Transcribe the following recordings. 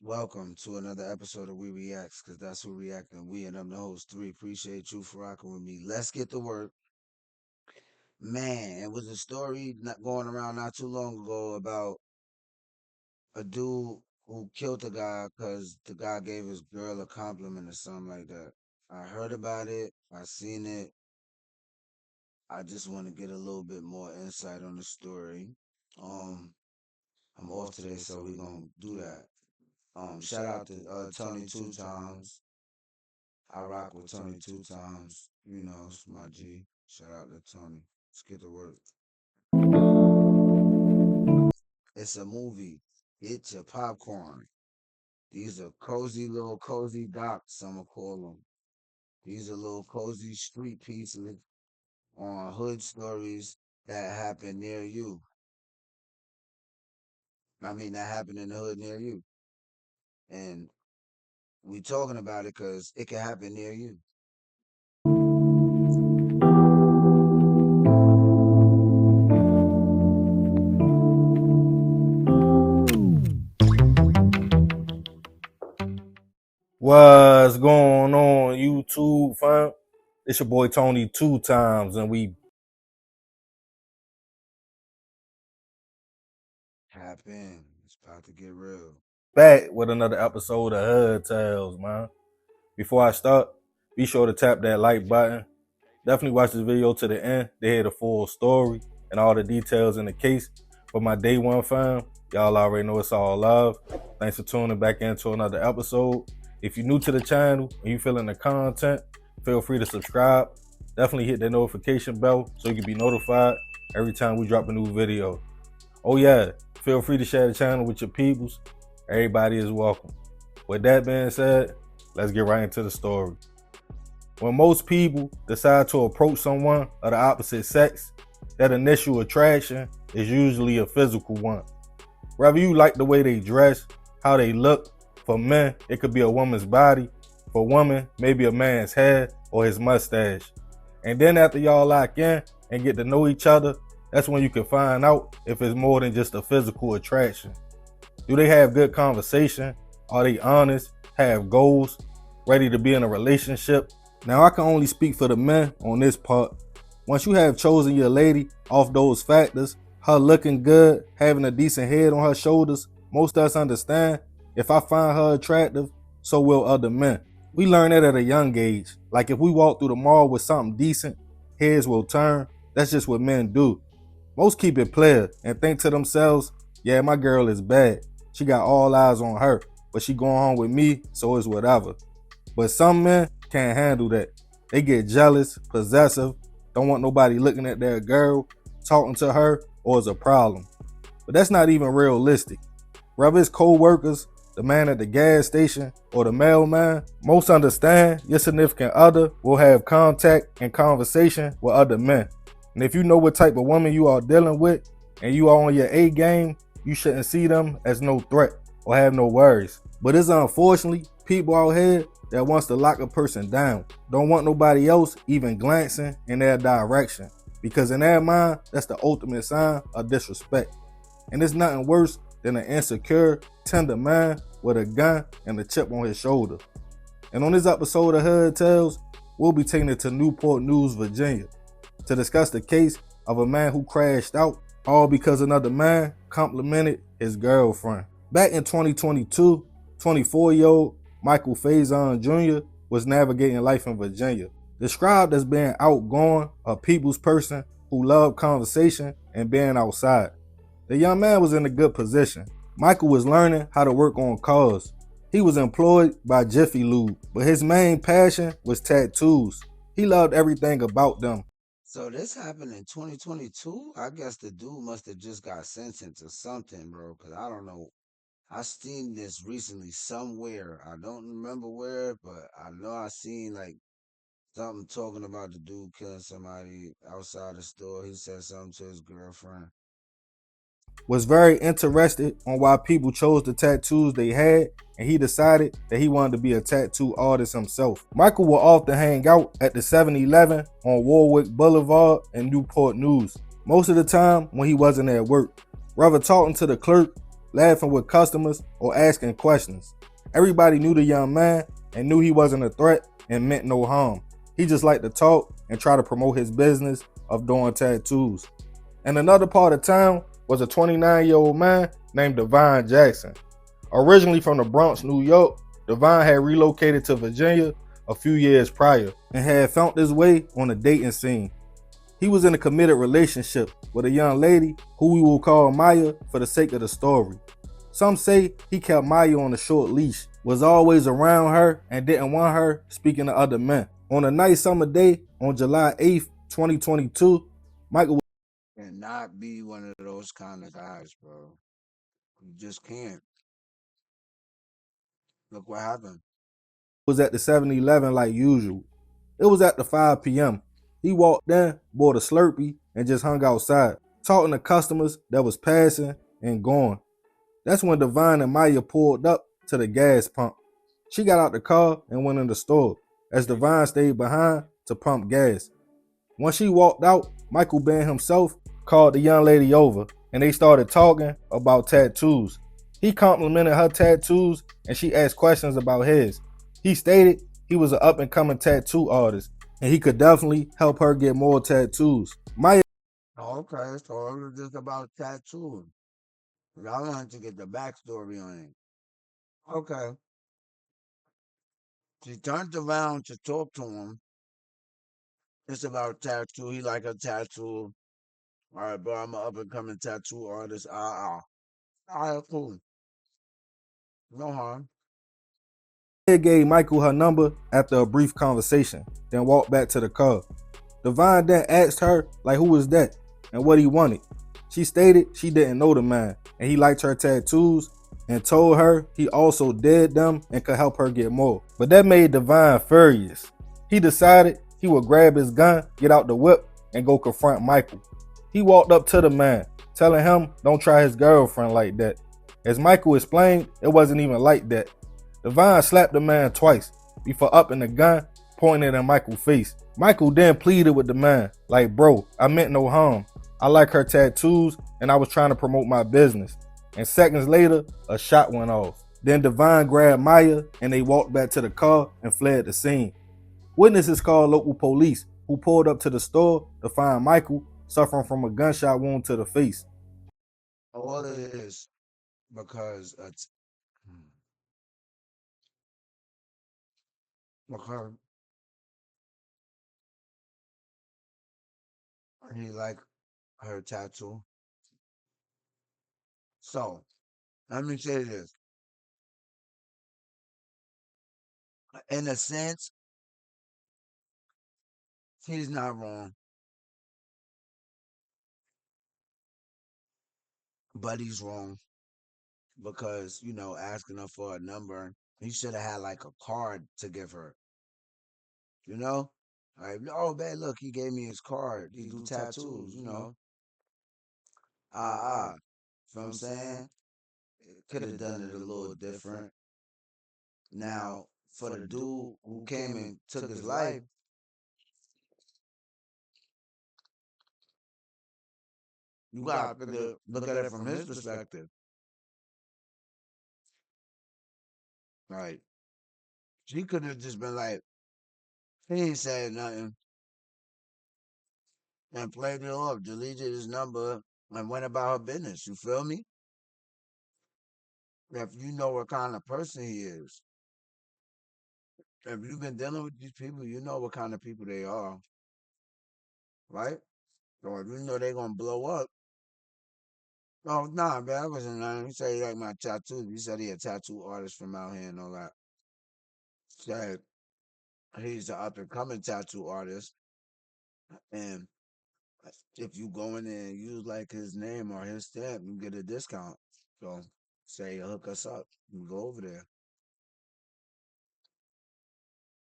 Welcome to another episode of We Reacts, because that's who reacting. We and I'm the host three. Appreciate you for rocking with me. Let's get to work. Man, it was a story not going around not too long ago about a dude who killed a guy because the guy gave his girl a compliment or something like that. I heard about it. I seen it. I just want to get a little bit more insight on the story. Um, I'm off today, so we're gonna do that. Shout out to Tony Two Times. I rock with Tony Two Times. You know, it's my G. Shout out to Tony. Let's get to work. It's a movie. Get your popcorn. These are cozy docs, I'ma call them. These are little cozy street pieces on hood stories that happen near you. That happened in the hood near you. And we talking about it because it can happen near you. What's going on, YouTube, fam? It's your boy Tony Two Times, and we Happen. It's about to get real. back with another episode of Hood Tales, man. Before I start, be sure to tap that like button. Definitely watch this video to the end to hear the full story and all the details in the case. For my day one fam, y'all already know it's all love. Thanks for tuning back into another episode. If you're new to the channel and you feeling the content, feel free to subscribe. Definitely hit that notification bell so you can be notified every time we drop a new video. Oh yeah, feel free to share the channel with your peoples. Everybody is welcome. With that being said, let's get right into the story. When most people decide to approach someone of the opposite sex, that initial attraction is usually a physical one. Whether you like the way they dress, how they look, for men, it could be a woman's body. For women, maybe a man's hair or his mustache. And then after y'all lock in and get to know each other, that's when you can find out if it's more than just a physical attraction. Do they have good conversation? Are they honest? Have goals? Ready to be in a relationship? Now I can only speak for the men on this part. Once you have chosen your lady off those factors, her looking good, having a decent head on her shoulders, most of us understand if I find her attractive, so will other men. We learn that at a young age. Like if we walk through the mall with something decent, heads will turn. That's just what men do. Most keep it player and think to themselves, yeah, my girl is bad. She got all eyes on her, but she going on with me, so it's whatever. But some men can't handle that. They get jealous, possessive, don't want nobody looking at their girl, talking to her, or it's a problem. But that's not even realistic. Whether it's co-workers, the man at the gas station, or the mailman, most understand your significant other will have contact and conversation with other men. And if you know what type of woman you are dealing with, and you are on your A game, you shouldn't see them as no threat or have no worries. But it's unfortunately people out here that wants to lock a person down. Don't want nobody else even glancing in their direction. Because in their mind, that's the ultimate sign of disrespect. And there's nothing worse than an insecure, tender man with a gun and a chip on his shoulder. And on this episode of Hood Tales, we'll be taking it to Newport News, Virginia, to discuss the case of a man who crashed out, all because another man complimented his girlfriend. Back in 2022, 24-year-old Michael Faison Jr. was navigating life in Virginia, described as being outgoing, a people's person who loved conversation and being outside. The young man was in a good position. Michael was learning how to work on cars. He was employed by Jiffy Lube, but his main passion was tattoos. He loved everything about them. So this happened in 2022. I guess the dude must have just got sentenced or something, bro. Cause I don't know. I seen this recently somewhere. I don't remember where, but I know I seen like something talking about the dude killing somebody outside the store. He said something to his girlfriend. Was very interested on why people chose the tattoos they had, and he decided that he wanted to be a tattoo artist himself. Michael would often hang out at the 7-Eleven on Warwick Boulevard in Newport News, most of the time when he wasn't at work. Rather talking to the clerk, laughing with customers, or asking questions. Everybody knew the young man and knew he wasn't a threat and meant no harm. He just liked to talk and try to promote his business of doing tattoos. And another part of town was a 29-year-old man named Devon Jackson. Originally from the Bronx, New York, Devon had relocated to Virginia a few years prior and had found his way on the dating scene. He was in a committed relationship with a young lady who we will call Maya for the sake of the story. Some say he kept Maya on a short leash, was always around her, and didn't want her speaking to other men. On a nice summer day on July 8th, 2022, Michael Cannot be one of those kind of guys, bro. You just can't. Look what happened. was at the 7-Eleven like usual. It was at the 5 p.m. He walked in, bought a Slurpee, and just hung outside, talking to customers that was passing and going. That's when Devon and Maya pulled up to the gas pump. She got out the car and went in the store, as Devon stayed behind to pump gas. When she walked out, Michael Ben himself called the young lady over, and they started talking about tattoos. He complimented her tattoos, and she asked questions about his. He stated he was an up-and-coming tattoo artist, and he could definitely help her get more tattoos. Maya Okay, so it was just about tattooing. I wanted to get the backstory on it. Okay. She turned around to talk to him. It's about tattoo. He like a tattoo. All right, bro, I'm an up and coming tattoo artist. All right, cool. No harm. gave Michael her number after a brief conversation, then walked back to the car. Devon then asked her, like, who was that and what he wanted. She stated she didn't know the man and he liked her tattoos and told her he also did them and could help her get more. But that made Devon furious. He decided he would grab his gun, get out the whip, and go confront Michael. He walked up to the man, telling him don't try his girlfriend like that. As Michael explained, it wasn't even like that. Devon slapped the man twice before upping the gun, pointing it in Michael's face. Michael then pleaded with the man, like, bro, I meant no harm. I like her tattoos and I was trying to promote my business. And seconds later, a shot went off. Then Devon grabbed Maya and they walked back to the car and fled the scene. Witnesses called local police, who pulled up to the store to find Michael suffering from a gunshot wound to the face. All it is because because he like her tattoo. So let me say this. In a sense, he's not wrong, but he's wrong because, asking her for a number, he should have had like a card to give her, you know? Like, oh, man, look, he gave me his card. He do tattoos. Ah. You know what I'm saying? Could have done it a little different. Now, for the dude who came and took his life, you gotta look at it from his perspective. Right. She could have just been like, he ain't said nothing and played it off, deleted his number, and went about her business. You feel me? If you know what kind of person he is, if you've been dealing with these people, you know what kind of people they are, right? So if you know they're gonna blow up, oh nah, man, that wasn't nothing. He said he like my tattoos. He said he a tattoo artist from out here and all that. Said he's an up and coming tattoo artist, and if you go in there and use like his name or his stamp, you get a discount. So say hook us up. You go over there.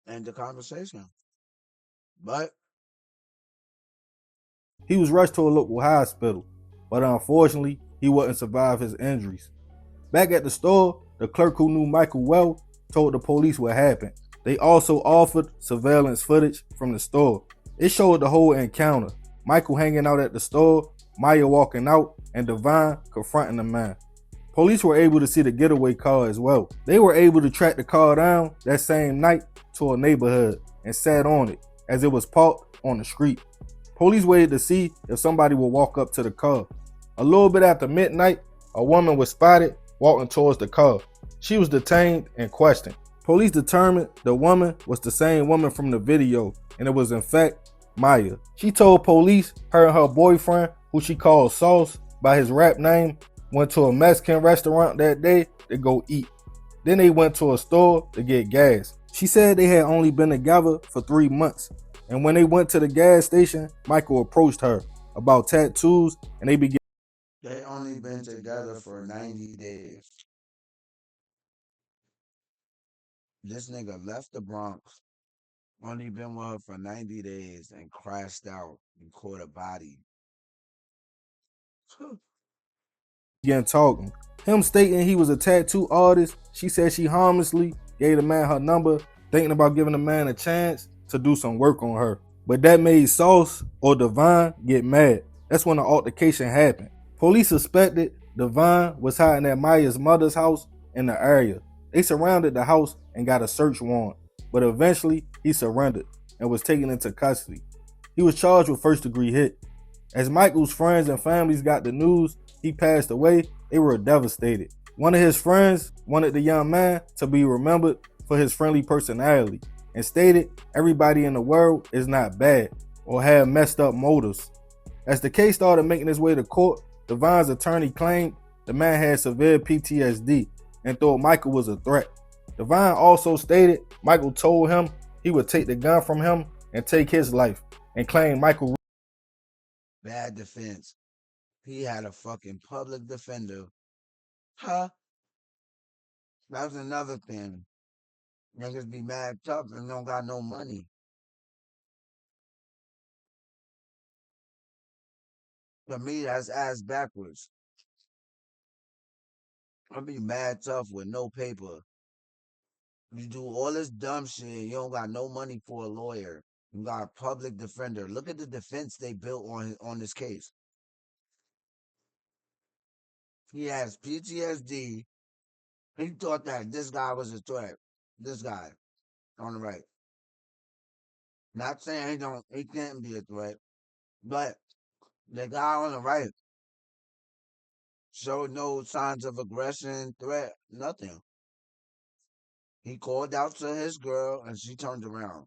End the conversation. But He was rushed to a local hospital, but unfortunately, he wouldn't survive his injuries. Back at the store, the clerk who knew Michael well told the police what happened. They also offered surveillance footage from the store. It showed the whole encounter. Michael hanging out at the store, Maya walking out, and Devon confronting the man. Police were able to see the getaway car as well. They were able to track the car down that same night to a neighborhood and sat on it as it was parked on the street. Police waited to see if somebody would walk up to the car. A little bit after midnight, a woman was spotted walking towards the car. She was detained and questioned. Police determined the woman was the same woman from the video, and it was in fact Maya. She told police her and her boyfriend, who she called Sauce by his rap name, went to a Mexican restaurant that day to go eat. Then they went to a store to get gas. She said they had only been together for 3 months. And when they went to the gas station, Michael approached her about tattoos and they began. They only been together for 90 days. This nigga left the Bronx, only been with her for 90 days and crashed out and caught a body. Began talking. Him stating he was a tattoo artist, she said she harmlessly gave the man her number, thinking about giving the man a chance to do some work on her. But that made Sauce or Divine get mad. That's when the altercation happened. Police suspected Divine was hiding at Maya's mother's house in the area. They surrounded the house and got a search warrant, but eventually he surrendered and was taken into custody. He was charged with first-degree hit. As Michael's friends and families got the news he passed away, they were devastated. One of his friends wanted the young man to be remembered for his friendly personality and stated everybody in the world is not bad or have messed up motives. As the case started making its way to court, Divine's attorney claimed the man had severe PTSD and thought Michael was a threat. Divine also stated Michael told him he would take the gun from him and take his life, and claimed Michael. Bad defense. He had a fucking public defender. Huh? That's another thing. Niggas be mad tough and don't got no money. For me, that's ass backwards. I be mad tough with no paper. You do all this dumb shit, you don't got no money for a lawyer. You got a public defender. Look at the defense they built on this case. He has PTSD. He thought that this guy was a threat. This guy on the right. Not saying he can't be a threat, but the guy on the right showed no signs of aggression, threat, nothing. He called out to his girl and she turned around.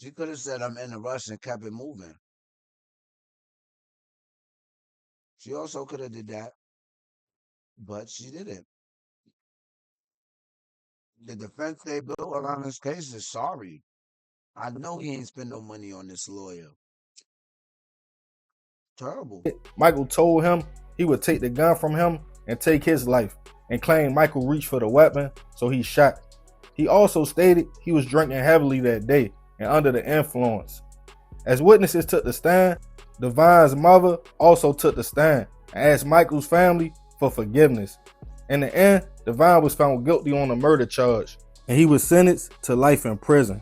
She could have said, I'm in a rush and kept it moving. She also could have did that, but she didn't. The defense they built around this case is sorry. I know he ain't spend no money on this lawyer. Terrible. Michael told him he would take the gun from him and take his life, and claimed Michael reached for the weapon, so he shot. He also stated he was drinking heavily that day and under the influence. As witnesses took the stand, Divine's mother also took the stand and asked Michael's family for forgiveness. In the end, Divine was found guilty on a murder charge, and he was sentenced to life in prison.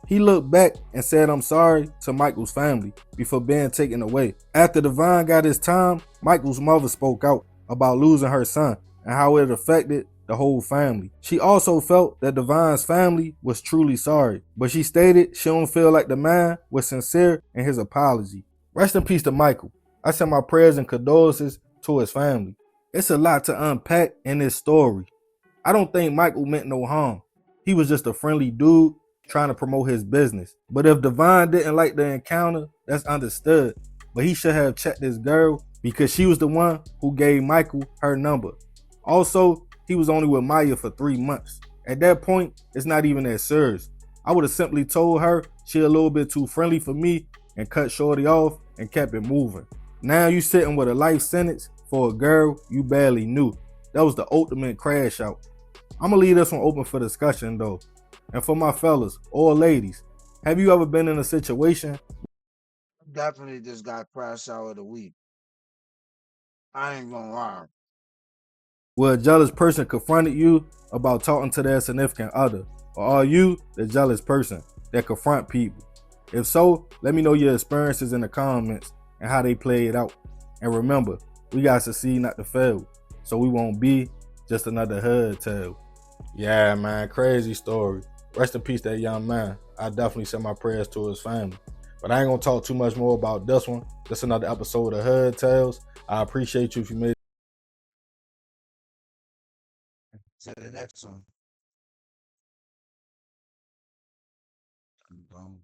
He looked back and said, I'm sorry to Michael's family before being taken away. After Divine got his time, Michael's mother spoke out about losing her son and how it affected the whole family. She also felt that Divine's family was truly sorry, but she stated she don't feel like the man was sincere in his apology. Rest in peace to Michael. I send my prayers and condolences to his family. It's a lot to unpack in this story. I don't think Michael meant no harm. He was just a friendly dude trying to promote his business. But if Divine didn't like the encounter, that's understood. But he should have checked this girl because she was the one who gave Michael her number. Also, he was only with Maya for 3 months. At that point, it's not even that serious. I would have simply told her she a little bit too friendly for me and cut shorty off and kept it moving. Now you sitting with a life sentence for a girl you barely knew. That was the ultimate crash out. I'm gonna leave this one open for discussion though. And for my fellas or ladies, have you ever been in a situation? Definitely just got crash out of the week. I ain't gonna lie. Where a jealous person confronted you about talking to their significant other? Or are you the jealous person that confront people? If so, let me know your experiences in the comments and how they play it out. And remember, we gotta succeed not to fail, so we won't be Just another hood tale. Yeah, man, crazy story. Rest in peace, that young man. I definitely send my prayers to his family. But I ain't gonna talk too much more about this one. Just another episode of Hood Tales. I appreciate you if you made To the next one. Boom.